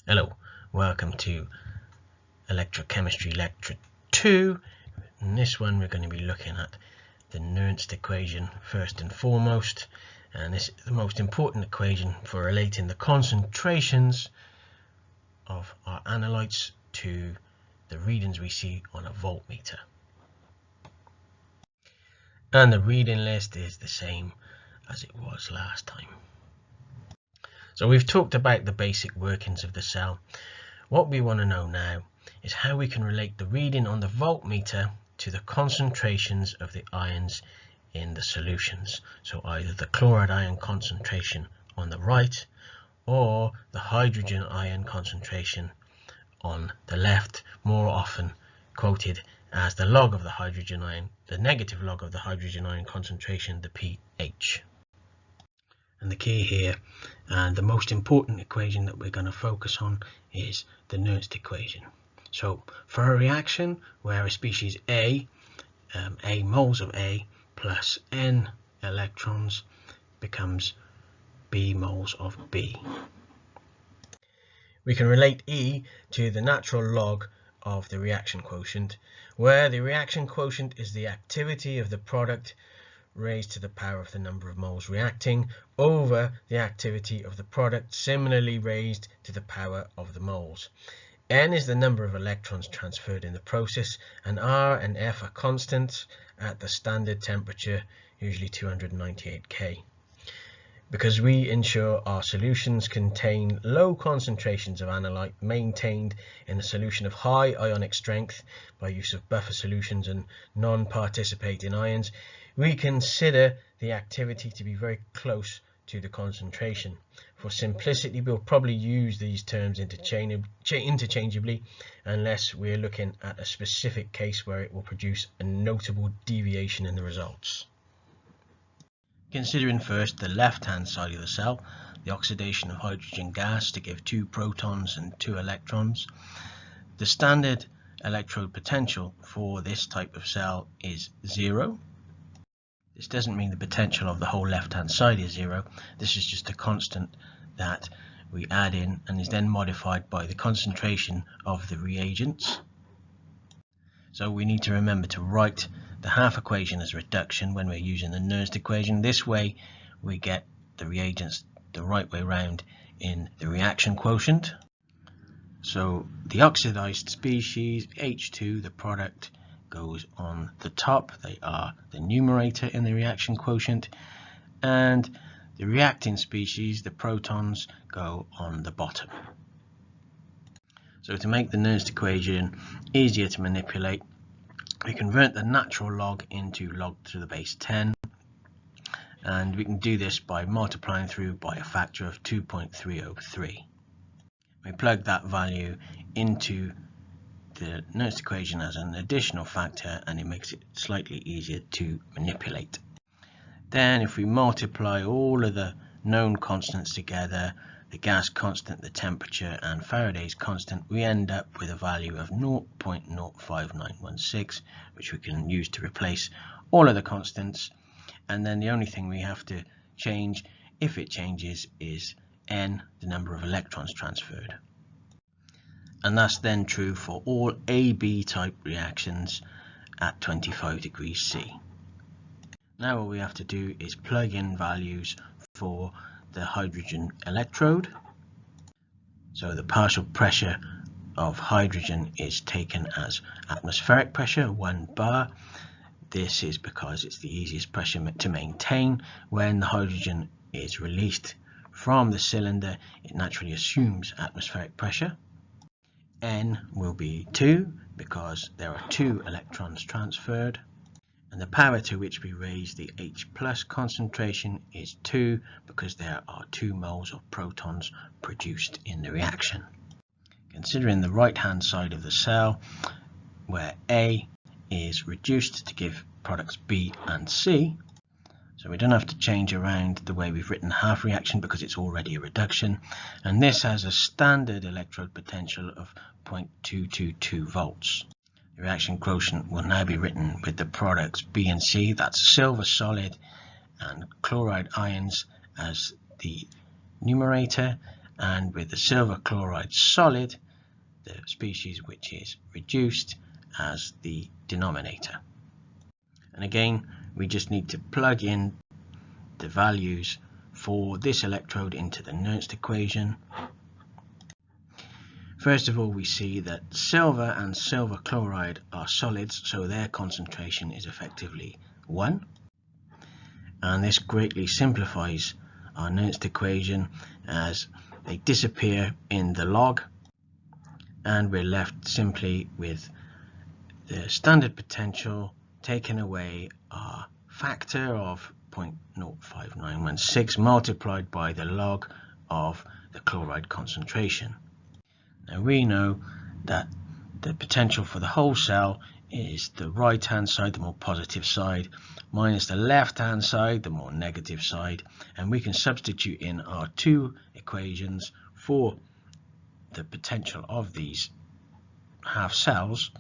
Hello, welcome to Electrochemistry Lecture 2. In this one we're going to be looking at the Nernst equation first and foremost, and this is the most important equation for relating the concentrations of our analytes to the readings we see on a voltmeter. And the reading list is the same as it was last time. So we've talked about the basic workings of the cell. What we want to know now is how we can relate the reading on the voltmeter to the concentrations of the ions in the solutions. So either the chloride ion concentration on the right or the hydrogen ion concentration on the left, more often quoted as the log of the hydrogen ion, the negative log of the hydrogen ion concentration, the pH. And the key here, and the most important equation that we're going to focus on, is the Nernst equation. So for a reaction where a species A moles of A plus N electrons becomes B moles of B, we can relate E to the natural log of the reaction quotient, where the reaction quotient is the activity of the product raised to the power of the number of moles reacting over the activity of the product similarly raised to the power of the moles. N is the number of electrons transferred in the process, and R and F are constants at the standard temperature, usually 298 K. Because we ensure our solutions contain low concentrations of analyte maintained in a solution of high ionic strength by use of buffer solutions and non-participating ions, we consider the activity to be very close to the concentration. For simplicity, we'll probably use these terms interchangeably unless we're looking at a specific case where it will produce a notable deviation in the results. Considering first the left-hand side of the cell, the oxidation of hydrogen gas to give 2 protons and 2 electrons, the standard electrode potential for this type of cell is 0. This doesn't mean the potential of the whole left-hand side is 0. This is just a constant that we add in and is then modified by the concentration of the reagents. So we need to remember to write the half equation as reduction when we're using the Nernst equation. This way we get the reagents the right way round in the reaction quotient. So the oxidized species, H2, the product, goes on the top. They are the numerator in the reaction quotient, and the reacting species, the protons, go on the bottom. So to make the Nernst equation easier to manipulate, we convert the natural log into log to the base 10, and we can do this by multiplying through by a factor of 2.303. We plug that value into the Nernst equation as an additional factor, and it makes it slightly easier to manipulate. Then if we multiply all of the known constants together, the gas constant, the temperature, and Faraday's constant, we end up with a value of 0.05916, which we can use to replace all of the constants. And then the only thing we have to change, if it changes, is N, the number of electrons transferred. And that's then true for all AB type reactions at 25 degrees C. Now what we have to do is plug in values for the hydrogen electrode. So the partial pressure of hydrogen is taken as atmospheric pressure, 1 bar. This is because it's the easiest pressure to maintain. When the hydrogen is released from the cylinder, it naturally assumes atmospheric pressure. N will be 2 because there are 2 electrons transferred, and the power to which we raise the H plus concentration is 2 because there are 2 moles of protons produced in the reaction. Considering the right hand side of the cell, where A is reduced to give products B and C, so we don't have to change around the way we've written the half reaction because it's already a reduction, and this has a standard electrode potential of 0.222 volts. The reaction quotient will now be written with the products B and C, that's silver solid and chloride ions, as the numerator, and with the silver chloride solid, the species which is reduced, as the denominator. And again, we just need to plug in the values for this electrode into the Nernst equation. First of all, we see that silver and silver chloride are solids, so their concentration is effectively 1. And this greatly simplifies our Nernst equation as they disappear in the log, and we're left simply with the standard potential taken away our factor of 0.05916 multiplied by the log of the chloride concentration. Now we know that the potential for the whole cell is the right hand side, the more positive side, minus the left hand side, the more negative side, and we can substitute in our two equations for the potential of these half cells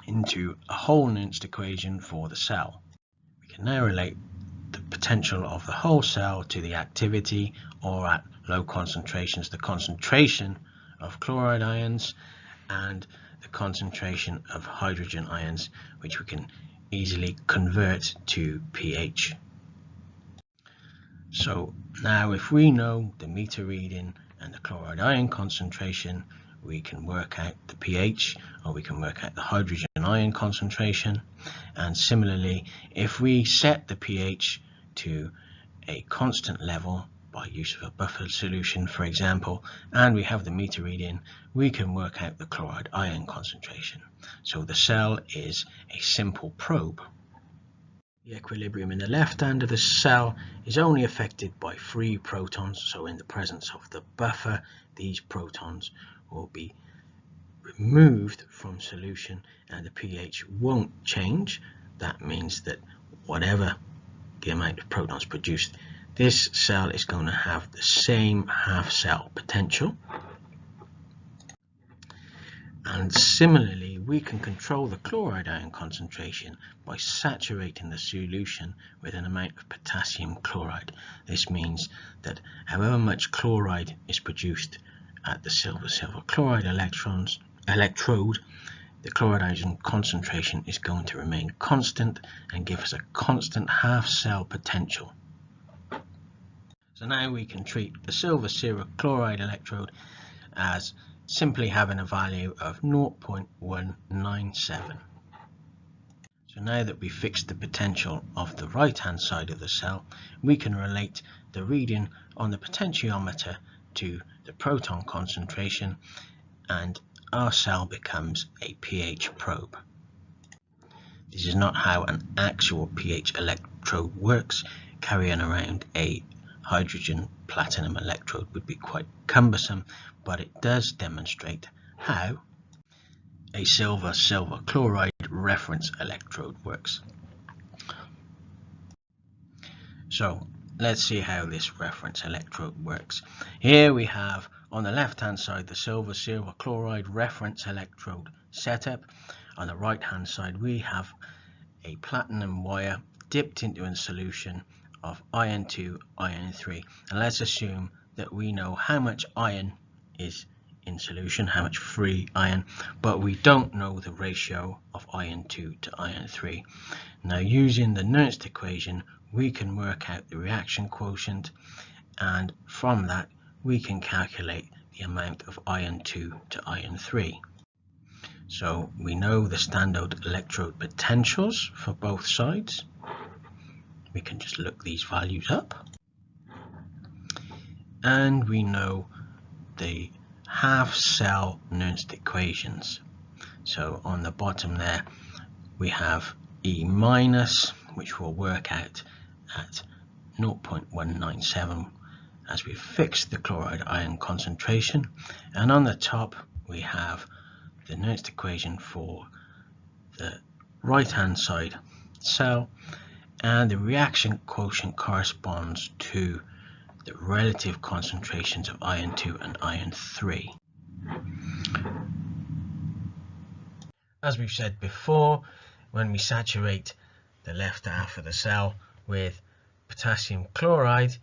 into a whole Nernst equation for the cell. We can now relate the potential of the whole cell to the activity, or at low concentrations, the concentration of chloride ions and the concentration of hydrogen ions, which we can easily convert to pH. So now if we know the meter reading and the chloride ion concentration, we can work out the pH, or we can work out the hydrogen ion concentration. And similarly, if we set the pH to a constant level by use of a buffer solution, for example, and we have the meter reading, we can work out the chloride ion concentration. So the cell is a simple probe. The equilibrium in the left hand of the cell is only affected by free protons, so in the presence of the buffer, these protons will be removed from solution and the pH won't change. That means that whatever the amount of protons produced, this cell is going to have the same half cell potential. And similarly, we can control the chloride ion concentration by saturating the solution with an amount of potassium chloride. This means that however much chloride is produced at the silver-silver chloride electrode, the chloride ion concentration is going to remain constant and give us a constant half cell potential. So now we can treat the silver-silver chloride electrode as simply having a value of 0.197. So now that we fixed the potential of the right hand side of the cell, we can relate the reading on the potentiometer to the proton concentration, and our cell becomes a pH probe. This is not how an actual pH electrode works. Carrying around a hydrogen platinum electrode would be quite cumbersome, but it does demonstrate how a silver-silver chloride reference electrode works. So let's see how this reference electrode works. Here we have on the left hand side the silver-silver chloride reference electrode setup. On the right hand side we have a platinum wire dipped into a solution of iron 2, iron 3, and let's assume that we know how much iron is in solution, how much free iron, but we don't know the ratio of iron 2 to iron 3. Now using the Nernst equation we can work out the reaction quotient, and from that we can calculate the amount of iron 2 to iron 3. So we know the standard electrode potentials for both sides. We can just look these values up, and we know the half cell Nernst equations. So on the bottom there we have E minus, which will work out at 0.197 as we fix the chloride ion concentration, and on the top we have the Nernst equation for the right hand side cell, and the reaction quotient corresponds to the relative concentrations of iron 2 and iron 3. As we've said before, when we saturate the left half of the cell with potassium chloride,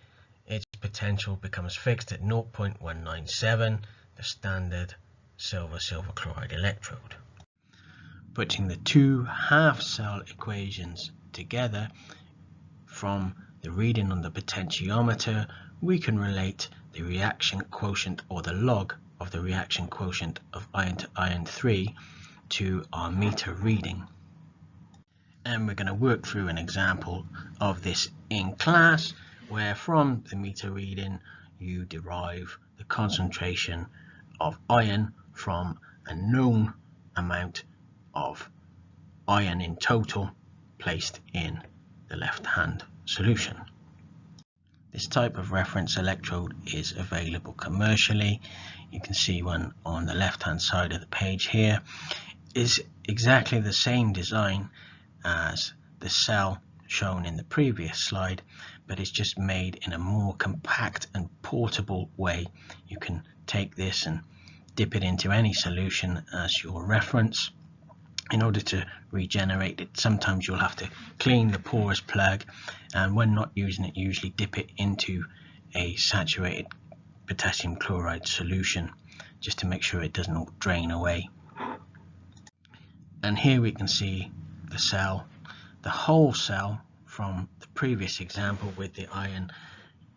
its potential becomes fixed at 0.197, the standard silver-silver chloride electrode. Putting the two half-cell equations together from the reading on the potentiometer, we can relate the reaction quotient, or the log of the reaction quotient of iron to iron 3 to our meter reading. And we're going to work through an example of this in class, where from the meter reading you derive the concentration of iron from a known amount of iron in total placed in the left hand solution. This type of reference electrode is available commercially. You can see one on the left hand side of the page here. Is exactly the same design as the cell shown in the previous slide, but it's just made in a more compact and portable way. You can take this and dip it into any solution as your reference. In order to regenerate it, sometimes you'll have to clean the porous plug, and when not using it, usually dip it into a saturated potassium chloride solution just to make sure it doesn't drain away. And here we can see the cell, the whole cell from the previous example with the iron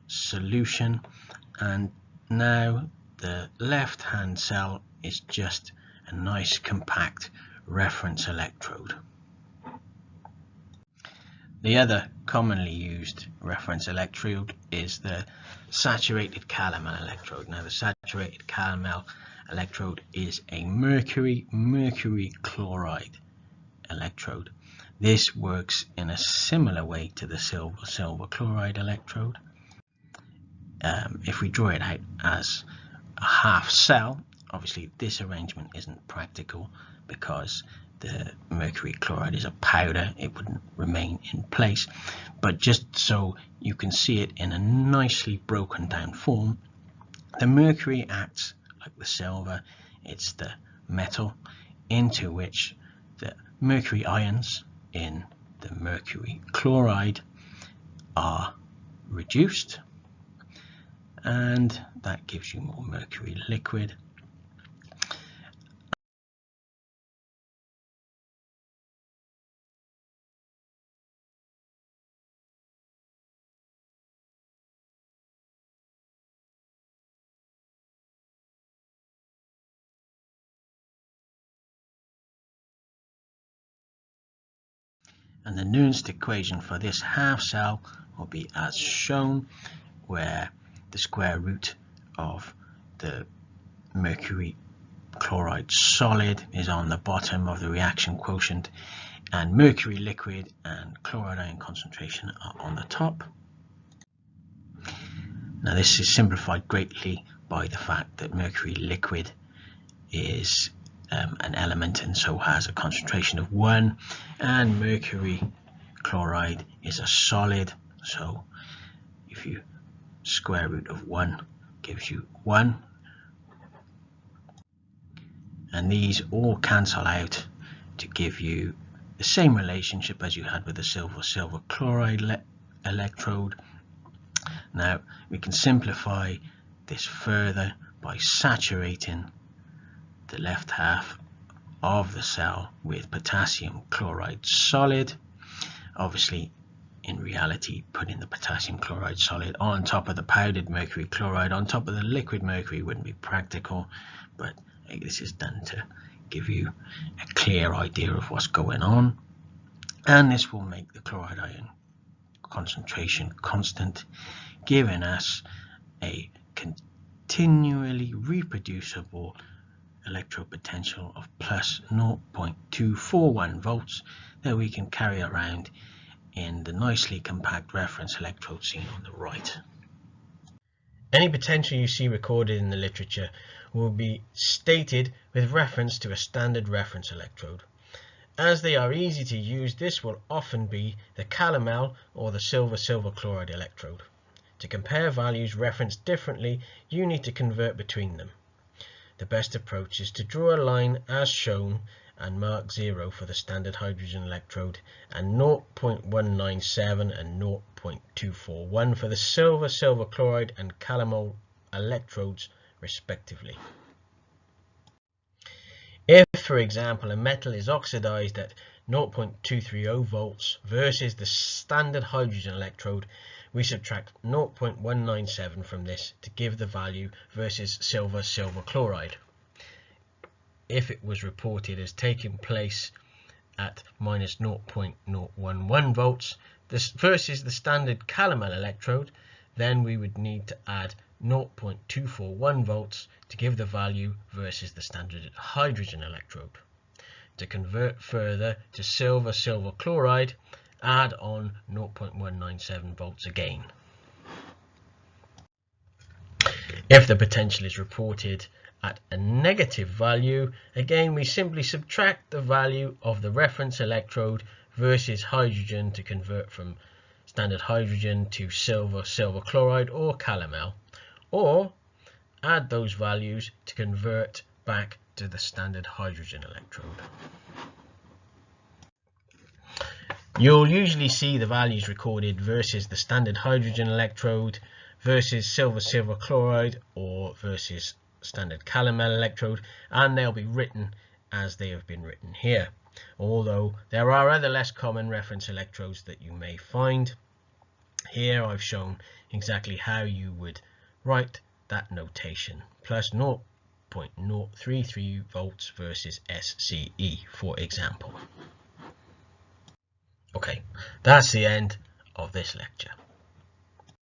solution, and now the left hand cell is just a nice compact reference electrode. The other commonly used reference electrode is the saturated Calomel electrode. Now the saturated Calomel electrode is a mercury chloride electrode. This works in a similar way to the silver chloride electrode. If we draw it out as a half cell, obviously this arrangement isn't practical because the mercury chloride is a powder, it wouldn't remain in place, but just so you can see it in a nicely broken down form, the mercury acts like the silver. It's the metal into which the mercury ions in the mercury chloride are reduced, and that gives you more mercury liquid. And the Nernst equation for this half cell will be as shown, where the square root of the mercury chloride solid is on the bottom of the reaction quotient, and mercury liquid and chloride ion concentration are on the top. Now this is simplified greatly by the fact that mercury liquid is an element and so has a concentration of 1, and mercury chloride is a solid, so if you square root of 1 gives you 1, and these all cancel out to give you the same relationship as you had with the silver chloride electrode. Now we can simplify this further by saturating the left half of the cell with potassium chloride solid. Obviously, in reality, putting the potassium chloride solid on top of the powdered mercury chloride on top of the liquid mercury wouldn't be practical, but this is done to give you a clear idea of what's going on, and this will make the chloride ion concentration constant, giving us a continually reproducible electrode potential of plus 0.241 volts that we can carry around in the nicely compact reference electrode seen on the right. Any potential you see recorded in the literature will be stated with reference to a standard reference electrode. As they are easy to use, this will often be the Calomel or the silver chloride electrode. To compare values referenced differently, you need to convert between them. The best approach is to draw a line as shown and mark 0 for the standard hydrogen electrode, and 0.197 and 0.241 for the silver chloride and Calomel electrodes respectively. If, for example, a metal is oxidized at 0.230 volts versus the standard hydrogen electrode, we subtract 0.197 from this to give the value versus silver chloride. If it was reported as taking place at minus 0.011 volts versus the standard Calomel electrode, then we would need to add 0.241 volts to give the value versus the standard hydrogen electrode. To convert further to silver chloride, add on 0.197 volts again. If the potential is reported at a negative value, again we simply subtract the value of the reference electrode versus hydrogen to convert from standard hydrogen to silver chloride or Calomel, or add those values to convert back to the standard hydrogen electrode. You'll usually see the values recorded versus the standard hydrogen electrode, versus silver chloride, or versus standard Calomel electrode, and they'll be written as they have been written here, although there are other less common reference electrodes that you may find. Here I've shown exactly how you would write that notation, plus 0.033 volts versus SCE, for example. Okay, that's the end of this lecture.